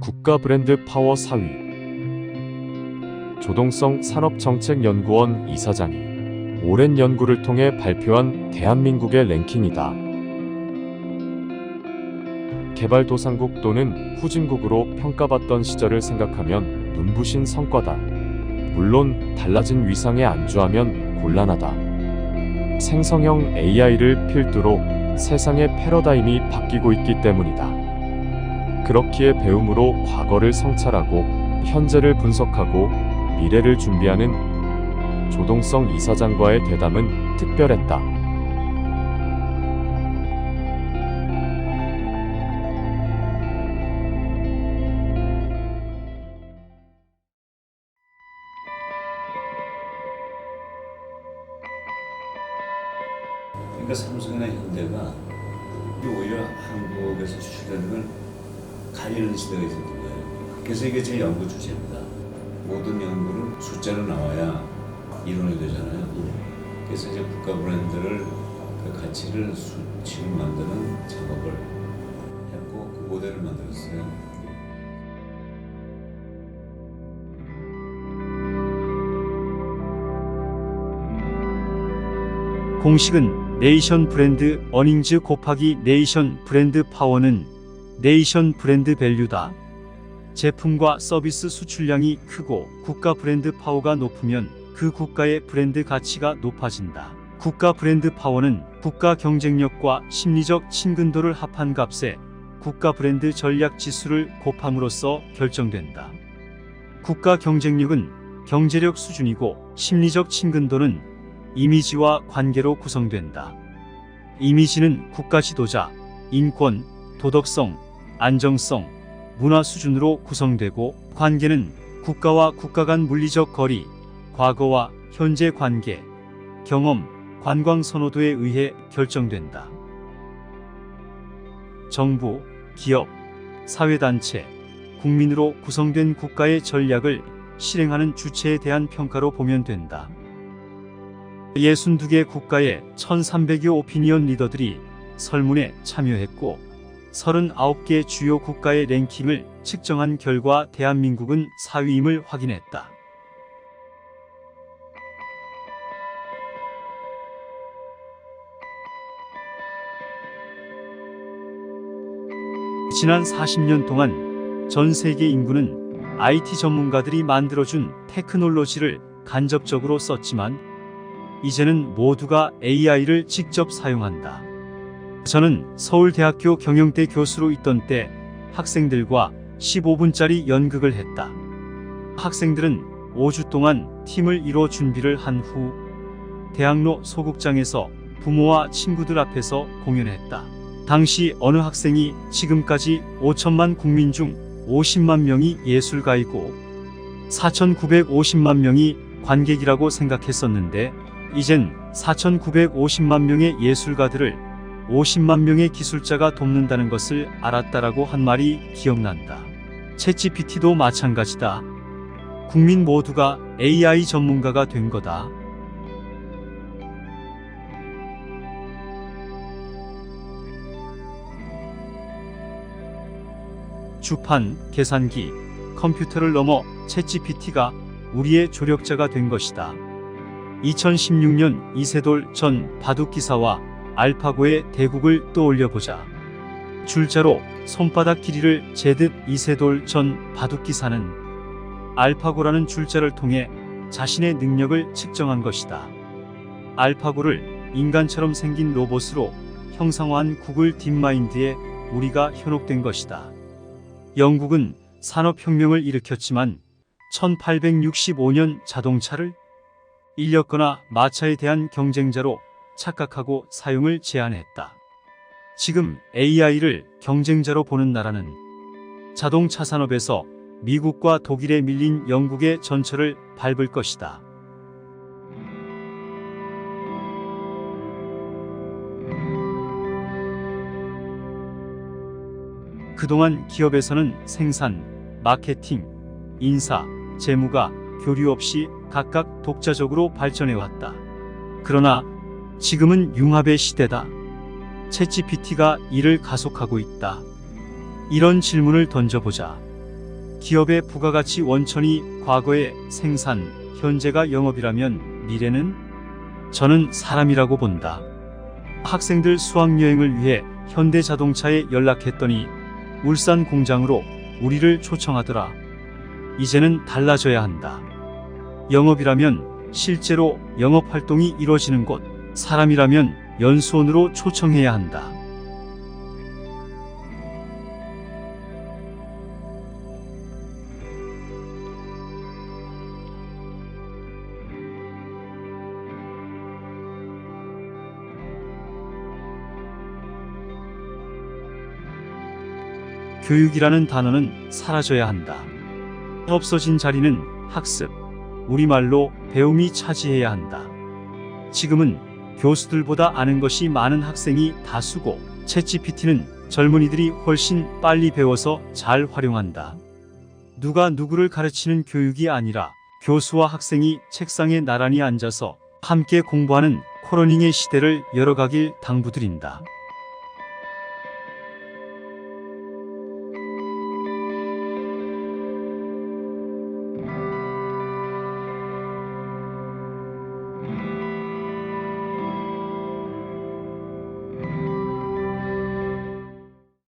국가 브랜드 파워 4위. 조동성 산업정책연구원 이사장이 오랜 연구를 통해 발표한 대한민국의 랭킹이다. 개발도상국 또는 후진국으로 평가받던 시절을 생각하면 눈부신 성과다. 물론 달라진 위상에 안주하면 곤란하다. 생성형 AI를 필두로 세상의 패러다임이 바뀌고 있기 때문이다. 그렇기에 배움으로 과거를 성찰하고 현재를 분석하고 미래를 준비하는 조동성 이사장과의 대담은 특별했다. 그러니까 삼성이나 현대가 오히려 한국에서 수출되는 걸 가리는 시대가 있었던 거예요. 그래서 이게 제 연구 주제입니다. 모든 연구는 숫자로 나와야 이론이 되잖아요. 그래서 이제 국가 브랜드를 그 가치를 수치로 만드는 작업을 했고 그 모델을 만들었어요. 공식은 네이션 브랜드 어닝즈 곱하기 네이션 브랜드 파워는 네이션 브랜드 밸류다. 제품과 서비스 수출량이 크고 국가 브랜드 파워가 높으면 그 국가의 브랜드 가치가 높아진다. 국가 브랜드 파워는 국가 경쟁력과 심리적 친근도를 합한 값에 국가 브랜드 전략 지수를 곱함으로써 결정된다. 국가 경쟁력은 경제력 수준이고 심리적 친근도는 이미지와 관계로 구성된다. 이미지는 국가 지도자, 인권, 도덕성, 안정성, 문화 수준으로 구성되고 관계는 국가와 국가 간 물리적 거리, 과거와 현재 관계, 경험, 관광 선호도에 의해 결정된다. 정부, 기업, 사회단체, 국민으로 구성된 국가의 전략을 실행하는 주체에 대한 평가로 보면 된다. 62개 국가의 1300여 오피니언 리더들이 설문에 참여했고 39개 주요 국가의 랭킹을 측정한 결과 대한민국은 4위임을 확인했다. 지난 40년 동안 전 세계 인구는 IT 전문가들이 만들어준 테크놀로지를 간접적으로 썼지만 이제는 모두가 AI를 직접 사용한다. 저는 서울대학교 경영대 교수로 있던 때 학생들과 15분짜리 연극을 했다. 학생들은 5주 동안 팀을 이뤄 준비를 한 후 대학로 소극장에서 부모와 친구들 앞에서 공연했다. 당시 어느 학생이 지금까지 5천만 국민 중 50만 명이 예술가이고 4,950만 명이 관객이라고 생각했었는데 이젠 4,950만 명의 예술가들을 50만 명의 기술자가 돕는다는 것을 알았다라고 한 말이 기억난다. 챗GPT도 마찬가지다. 국민 모두가 AI 전문가가 된 거다. 주판, 계산기, 컴퓨터를 넘어 챗GPT가 우리의 조력자가 된 것이다. 2016년 이세돌 전 바둑기사와 알파고의 대국을 떠올려보자. 줄자로 손바닥 길이를 재듯 이세돌 전 바둑기사는 알파고라는 줄자를 통해 자신의 능력을 측정한 것이다. 알파고를 인간처럼 생긴 로봇으로 형상화한 구글 딥마인드에 우리가 현혹된 것이다. 영국은 산업혁명을 일으켰지만 1865년 자동차를 인력거나 마차에 대한 경쟁자로 착각하고 사용을 제한했다. 지금 AI를 경쟁자로 보는 나라는 자동차 산업에서 미국과 독일에 밀린 영국의 전철을 밟을 것이다. 그동안 기업에서는 생산, 마케팅, 인사, 재무가 교류 없이 각각 독자적으로 발전해왔다. 그러나 지금은 융합의 시대다. 챗GPT가 이를 가속하고 있다. 이런 질문을 던져보자. 기업의 부가가치 원천이 과거의 생산, 현재가 영업이라면 미래는? 저는 사람이라고 본다. 학생들 수학여행을 위해 현대자동차에 연락했더니 울산 공장으로 우리를 초청하더라. 이제는 달라져야 한다. 영업이라면 실제로 영업활동이 이루어지는 곳, 사람이라면 연수원으로 초청해야 한다. 교육이라는 단어는 사라져야 한다. 없어진 자리는 학습, 우리말로 배움이 차지해야 한다. 지금은 교수들보다 아는 것이 많은 학생이 다수고 챗GPT는 젊은이들이 훨씬 빨리 배워서 잘 활용한다. 누가 누구를 가르치는 교육이 아니라 교수와 학생이 책상에 나란히 앉아서 함께 공부하는 코러닝의 시대를 열어가길 당부드린다.